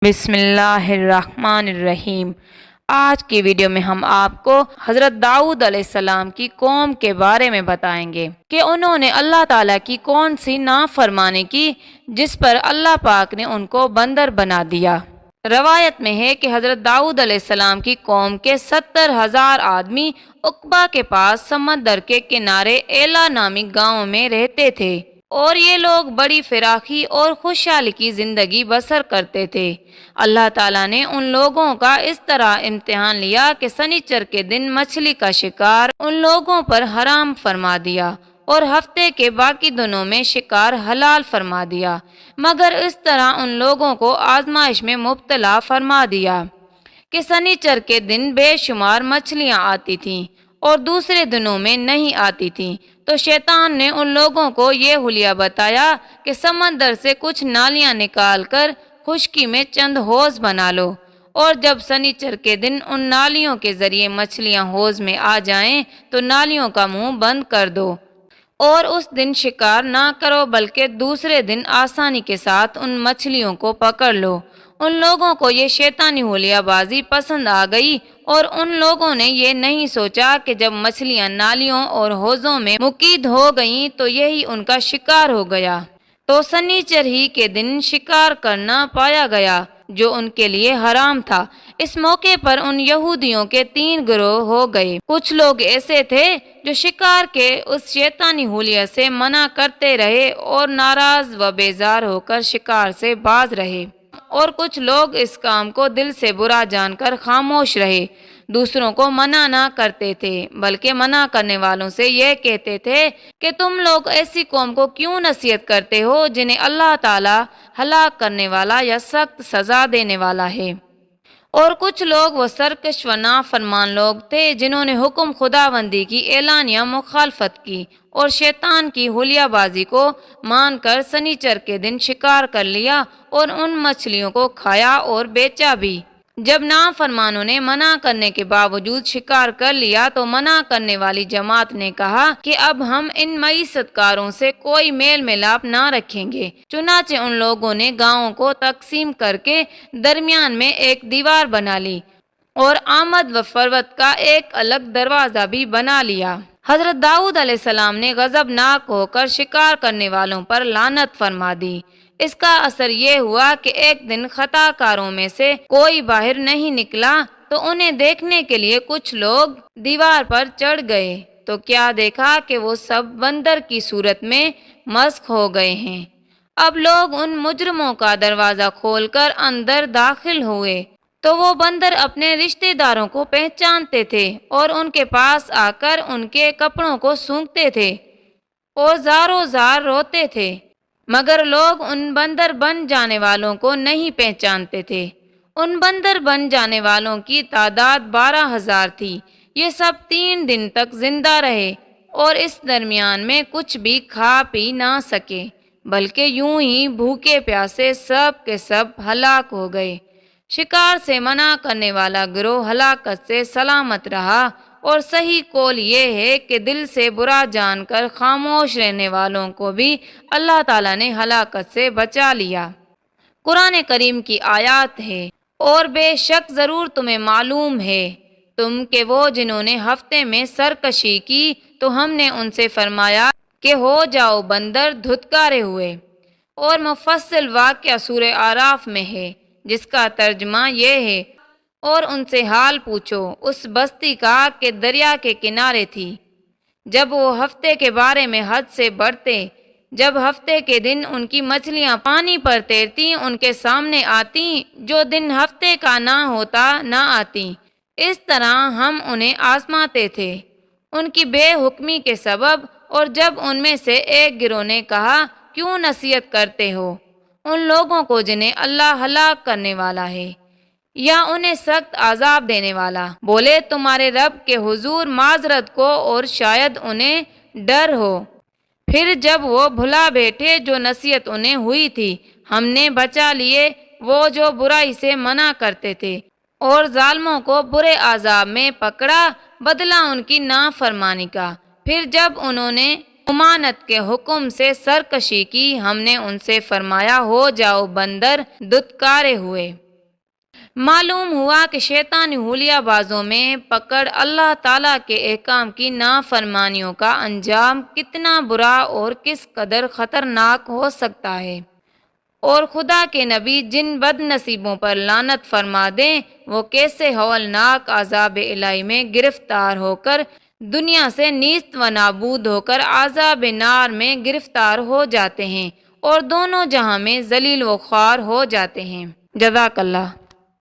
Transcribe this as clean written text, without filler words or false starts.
بسم اللہ الرحمن الرحیم۔ آج کی ویڈیو میں ہم آپ کو حضرت داؤد علیہ السلام کی قوم کے بارے میں بتائیں گے کہ انہوں نے اللہ تعالیٰ کی کون سی نافرمانی کی جس پر اللہ پاک نے ان کو بندر بنا دیا۔ روایت میں ہے کہ حضرت داؤد علیہ السلام کی قوم کے 70,000 آدمی عقبہ کے پاس سمندر کے کنارے ایلا نامی گاؤں میں رہتے تھے، اور یہ لوگ بڑی فراخی اور خوشحالی کی زندگی بسر کرتے تھے۔ اللہ تعالیٰ نے ان لوگوں کا اس طرح امتحان لیا کہ سنیچر کے دن مچھلی کا شکار ان لوگوں پر حرام فرما دیا اور ہفتے کے باقی دنوں میں شکار حلال فرما دیا، مگر اس طرح ان لوگوں کو آزمائش میں مبتلا فرما دیا کہ سنیچر کے دن بے شمار مچھلیاں آتی تھیں اور دوسرے دنوں میں نہیں آتی تھیں، تو شیطان نے ان لوگوں کو یہ حلیہ بتایا کہ سمندر سے کچھ نالیاں نکال کر خشکی میں چند حوض بنا لو، اور جب سنیچر کے دن ان نالیوں کے ذریعے مچھلیاں حوض میں آ جائیں تو نالیوں کا منہ بند کر دو، اور اس دن شکار نہ کرو بلکہ دوسرے دن آسانی کے ساتھ ان مچھلیوں کو پکڑ لو۔ ان لوگوں کو یہ شیطانی حلیہ بازی پسند آ گئی، اور ان لوگوں نے یہ نہیں سوچا کہ جب مچھلیاں نالیوں اور حوضوں میں مقید ہو گئیں تو یہی ان کا شکار ہو گیا، تو سنیچر ہی کے دن شکار کرنا پایا گیا جو ان کے لیے حرام تھا۔ اس موقع پر ان یہودیوں کے 3 گروہ ہو گئے۔ کچھ لوگ ایسے تھے جو شکار کے اس شیطانی حلیہ سے منع کرتے رہے اور ناراض و بیزار ہو کر شکار سے باز رہے، اور کچھ لوگ اس کام کو دل سے برا جان کر خاموش رہے، دوسروں کو منع نہ کرتے تھے بلکہ منع کرنے والوں سے یہ کہتے تھے کہ تم لوگ ایسی قوم کو کیوں نصیحت کرتے ہو جنہیں اللہ تعالیٰ ہلاک کرنے والا یا سخت سزا دینے والا ہے۔ اور کچھ لوگ وہ سرکش و نافرمان لوگ تھے جنہوں نے حکم خداوندی کی اعلانیہ مخالفت کی اور شیطان کی حلیہ بازی کو مان کر سنیچر کے دن شکار کر لیا اور ان مچھلیوں کو کھایا اور بیچا بھی۔ جب نافرمانوں نے منع کرنے کے باوجود شکار کر لیا تو منع کرنے والی جماعت نے کہا کہ اب ہم ان معیشت کاروں سے کوئی میل ملاپ نہ رکھیں گے۔ چنانچہ ان لوگوں نے گاؤں کو تقسیم کر کے درمیان میں ایک دیوار بنا لی اور آمد و فروت کا ایک الگ دروازہ بھی بنا لیا۔ حضرت داؤد علیہ السلام نے غضبناک ہو کر شکار کرنے والوں پر لعنت فرما دی۔ اس کا اثر یہ ہوا کہ ایک دن خطا کاروں میں سے کوئی باہر نہیں نکلا تو انہیں دیکھنے کے لیے کچھ لوگ دیوار پر چڑھ گئے، تو کیا دیکھا کہ وہ سب بندر کی صورت میں مسخ ہو گئے ہیں۔ اب لوگ ان مجرموں کا دروازہ کھول کر اندر داخل ہوئے تو وہ بندر اپنے رشتہ داروں کو پہچانتے تھے اور ان کے پاس آ کر ان کے کپڑوں کو سونگھتے تھے اور زاروں زار روتے تھے، مگر لوگ ان بندر بن جانے والوں کو نہیں پہچانتے تھے۔ ان بندر بن جانے والوں کی تعداد 12,000 تھی۔ یہ سب 3 دن تک زندہ رہے اور اس درمیان میں کچھ بھی کھا پی نہ سکے، بلکہ یوں ہی بھوکے پیاسے سب کے سب ہلاک ہو گئے۔ شکار سے منع کرنے والا گروہ ہلاکت سے سلامت رہا، اور صحیح قول یہ ہے کہ دل سے برا جان کر خاموش رہنے والوں کو بھی اللہ تعالیٰ نے ہلاکت سے بچا لیا۔ قرآن کریم کی آیات ہے، اور بے شک ضرور تمہیں معلوم ہے تم کہ وہ جنہوں نے ہفتے میں سرکشی کی تو ہم نے ان سے فرمایا کہ ہو جاؤ بندر دھتکارے ہوئے۔ اور مفصل واقعہ سورہ اعراف میں ہے جس کا ترجمہ یہ ہے، اور ان سے حال پوچھو اس بستی کا کہ دریا کے کنارے تھی، جب وہ ہفتے کے بارے میں حد سے بڑھتے، جب ہفتے کے دن ان کی مچھلیاں پانی پر تیرتی ان کے سامنے آتی، جو دن ہفتے کا نہ ہوتا نہ آتی۔ اس طرح ہم انہیں آزماتے تھے ان کی بے حکمی کے سبب۔ اور جب ان میں سے ایک گروہ نے کہا کیوں نصیحت کرتے ہو ان لوگوں کو جنہیں اللہ ہلاک کرنے والا ہے یا انہیں سخت عذاب دینے والا، بولے تمہارے رب کے حضور معذرت کو اور شاید انہیں ڈر ہو۔ پھر جب وہ بھلا بیٹھے جو نصیحت انہیں ہوئی تھی، ہم نے بچا لیے وہ جو برائی سے منع کرتے تھے، اور ظالموں کو برے عذاب میں پکڑا بدلہ ان کی نافرمانی کا۔ پھر جب انہوں نے امانت کے حکم سے سرکشی کی، ہم نے ان سے فرمایا ہو جاؤ بندر دھتکارے ہوئے۔ معلوم ہوا کہ شیطانی حلیہ بازوں میں پکڑ اللہ تعالیٰ کے احکام کی نافرمانیوں کا انجام کتنا برا اور کس قدر خطرناک ہو سکتا ہے، اور خدا کے نبی جن بد نصیبوں پر لعنت فرما دیں وہ کیسے ہولناک عذاب الہی میں گرفتار ہو کر دنیا سے نیست و نابود ہو کر عذاب نار میں گرفتار ہو جاتے ہیں اور دونوں جہاں میں ذلیل و خوار ہو جاتے ہیں۔ جزاک اللہ۔